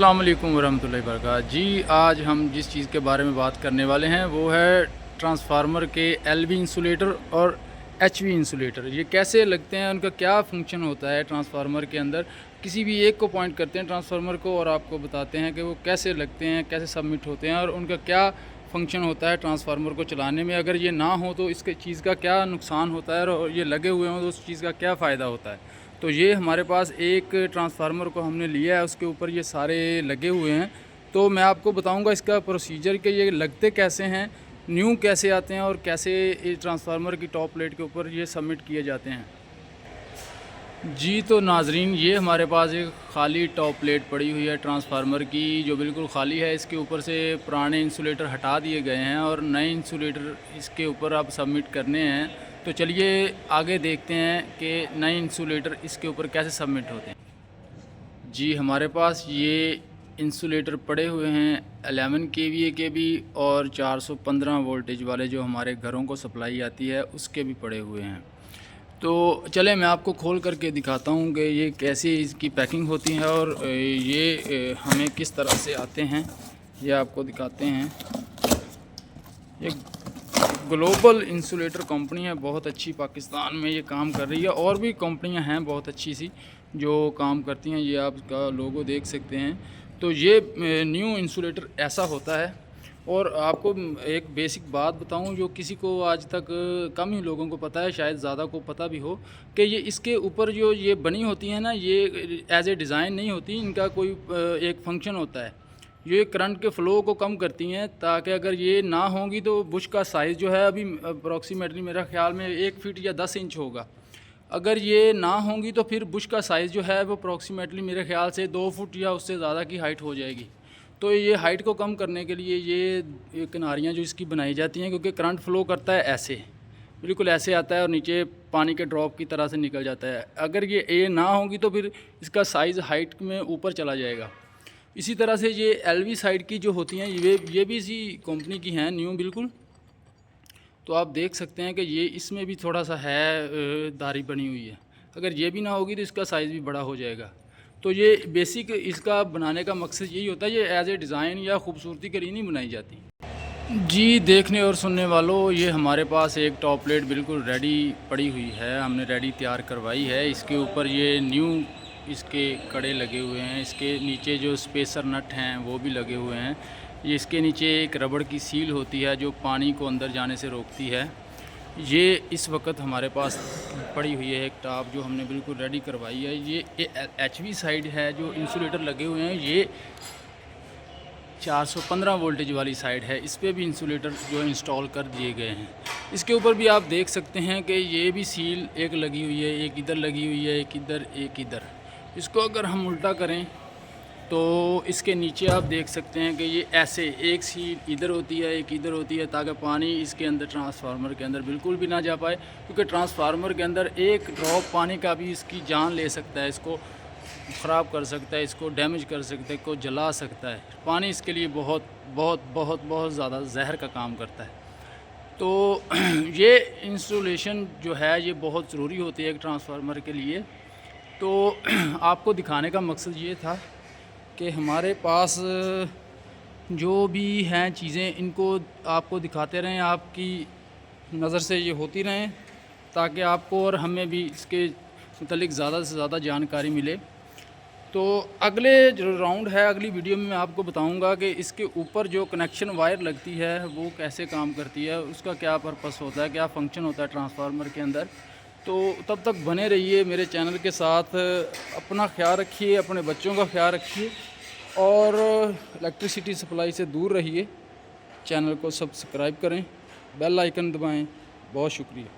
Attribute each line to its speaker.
Speaker 1: अस्सलाम वालेकुम वरहमतुल्लाहि वबरकातुहू। जी आज हम जिस चीज़ के बारे में बात करने वाले हैं वो है ट्रांसफार्मर के एलवी इंसुलेटर और एचवी इंसुलेटर। ये कैसे लगते हैं, उनका क्या फ़ंक्शन होता है ट्रांसफार्मर के अंदर। किसी भी एक को पॉइंट करते हैं ट्रांसफार्मर को और आपको बताते हैं कि वो कैसे लगते हैं, कैसे सबमिट होते हैं और उनका क्या फ़ंक्शन होता है ट्रांसफार्मर को चलाने में। अगर ये ना हो तो इसके चीज़ का क्या नुकसान होता है और ये लगे हुए हों तो उस चीज़ का क्या फ़ायदा होता है। तो ये हमारे पास एक ट्रांसफार्मर को हमने लिया है, उसके ऊपर ये सारे लगे हुए हैं। तो मैं आपको बताऊंगा इसका प्रोसीजर कि ये लगते कैसे हैं, न्यू कैसे आते हैं और कैसे इस ट्रांसफार्मर की टॉप प्लेट के ऊपर ये सबमिट किए जाते हैं। जी तो नाजरीन, ये हमारे पास एक ख़ाली टॉप प्लेट पड़ी हुई है ट्रांसफार्मर की, जो बिल्कुल ख़ाली है। इसके ऊपर से पुराने इंसुलेटर हटा दिए गए हैं और नए इंसुलेटर इसके ऊपर अब सबमिट करने हैं। तो चलिए आगे देखते हैं कि नए इंसुलेटर इसके ऊपर कैसे सबमिट होते हैं। जी हमारे पास ये इंसुलेटर पड़े हुए हैं 11 kVA के भी और 415 वोल्टेज वाले जो हमारे घरों को सप्लाई आती है उसके भी पड़े हुए हैं। तो चले मैं आपको खोल करके दिखाता हूँ कि ये कैसी इसकी पैकिंग होती है और ये हमें किस तरह से आते हैं, ये आपको दिखाते हैं। ये ग्लोबल इंसुलेटर कंपनी है, बहुत अच्छी पाकिस्तान में ये काम कर रही है। और भी कंपनियां हैं बहुत अच्छी सी जो काम करती हैं, ये आप इसका लोगो देख सकते हैं। तो ये न्यू इंसुलेटर ऐसा होता है। और आपको एक बेसिक बात बताऊं जो किसी को आज तक कम ही लोगों को पता है, शायद ज़्यादा को पता भी हो, कि ये इसके ऊपर जो ये बनी होती है ना, ये एज ए डिज़ाइन नहीं होती, इनका कोई एक फंक्शन होता है। ये करंट के फ़्लो को कम करती हैं, ताकि अगर ये ना होंगी तो बुश का साइज़ जो है अभी अप्रॉक्सीमेटली मेरा ख्याल में 1 फीट या 10 इंच होगा। अगर ये ना होंगी तो फिर बुश का साइज़ जो है वो अप्रॉक्सीमेटली मेरे ख्याल से 2 फुट या उससे ज़्यादा की हाइट हो जाएगी। तो ये हाइट को कम करने के लिए ये किनारियाँ जो इसकी बनाई जाती हैं, क्योंकि करंट फ़्लो करता है ऐसे, बिल्कुल ऐसे आता है और नीचे पानी के ड्रॉप की तरह से निकल जाता है। अगर ये ना होंगी तो फिर इसका साइज़ हाइट में ऊपर चला जाएगा। इसी तरह से ये एलवी साइड की जो होती हैं ये भी इसी कंपनी की हैं, न्यू बिल्कुल। तो आप देख सकते हैं कि ये इसमें भी थोड़ा सा है धारी बनी हुई है। अगर ये भी ना होगी तो इसका साइज़ भी बड़ा हो जाएगा। तो ये बेसिक इसका बनाने का मकसद यही होता है, ये एज ए डिज़ाइन या ख़ूबसूरती के लिए नहीं बनाई जाती। जी देखने और सुनने वालों, ये हमारे पास एक टॉप प्लेट बिल्कुल रेडी पड़ी हुई है, हमने रेडी तैयार करवाई है। इसके ऊपर ये न्यू इसके कड़े लगे हुए हैं, इसके नीचे जो स्पेसर नट हैं वो भी लगे हुए हैं। ये इसके नीचे एक रबड़ की सील होती है जो पानी को अंदर जाने से रोकती है। ये इस वक्त हमारे पास पड़ी हुई है एक टॉप जो हमने बिल्कुल रेडी करवाई है। ये एचवी साइड है, जो इंसुलेटर लगे हुए हैं ये 415 वोल्टेज वाली साइड है, इस पर भी इंसुलेटर जो इंस्टॉल कर दिए गए हैं। इसके ऊपर भी आप देख सकते हैं कि ये भी सील एक लगी हुई है, एक इधर लगी हुई है, एक इधर एक इधर। इसको अगर हम उल्टा करें तो इसके नीचे आप देख सकते हैं कि ये ऐसे एक सील इधर होती है, एक इधर होती है, ताकि पानी इसके अंदर ट्रांसफार्मर के अंदर बिल्कुल भी ना जा पाए, क्योंकि ट्रांसफार्मर के अंदर एक ड्रॉप पानी का भी इसकी जान ले सकता है, इसको ख़राब कर सकता है, इसको डैमेज कर सकता है, इसको जला सकता है। पानी इसके लिए बहुत बहुत बहुत बहुत ज़्यादा जहर का काम करता है। तो ये इंस्टॉलेशन जो है ये बहुत ज़रूरी होती है एक ट्रांसफार्मर के लिए। तो आपको दिखाने का मकसद ये था कि हमारे पास जो भी हैं चीज़ें, इनको आपको दिखाते रहें, आपकी नज़र से ये होती रहें, ताकि आपको और हमें भी इसके मतलब ज़्यादा से ज़्यादा जानकारी मिले। तो अगले जो राउंड है, अगली वीडियो में मैं आपको बताऊंगा कि इसके ऊपर जो कनेक्शन वायर लगती है वो कैसे काम करती है, उसका क्या पर्पस होता है, क्या फ़ंक्शन होता है ट्रांसफार्मर के अंदर। तो तब तक बने रहिए मेरे चैनल के साथ। अपना ख्याल रखिए, अपने बच्चों का ख्याल रखिए और इलेक्ट्रिसिटी सप्लाई से दूर रहिए। चैनल को सब्सक्राइब करें, बेल आइकन दबाएं। बहुत शुक्रिया।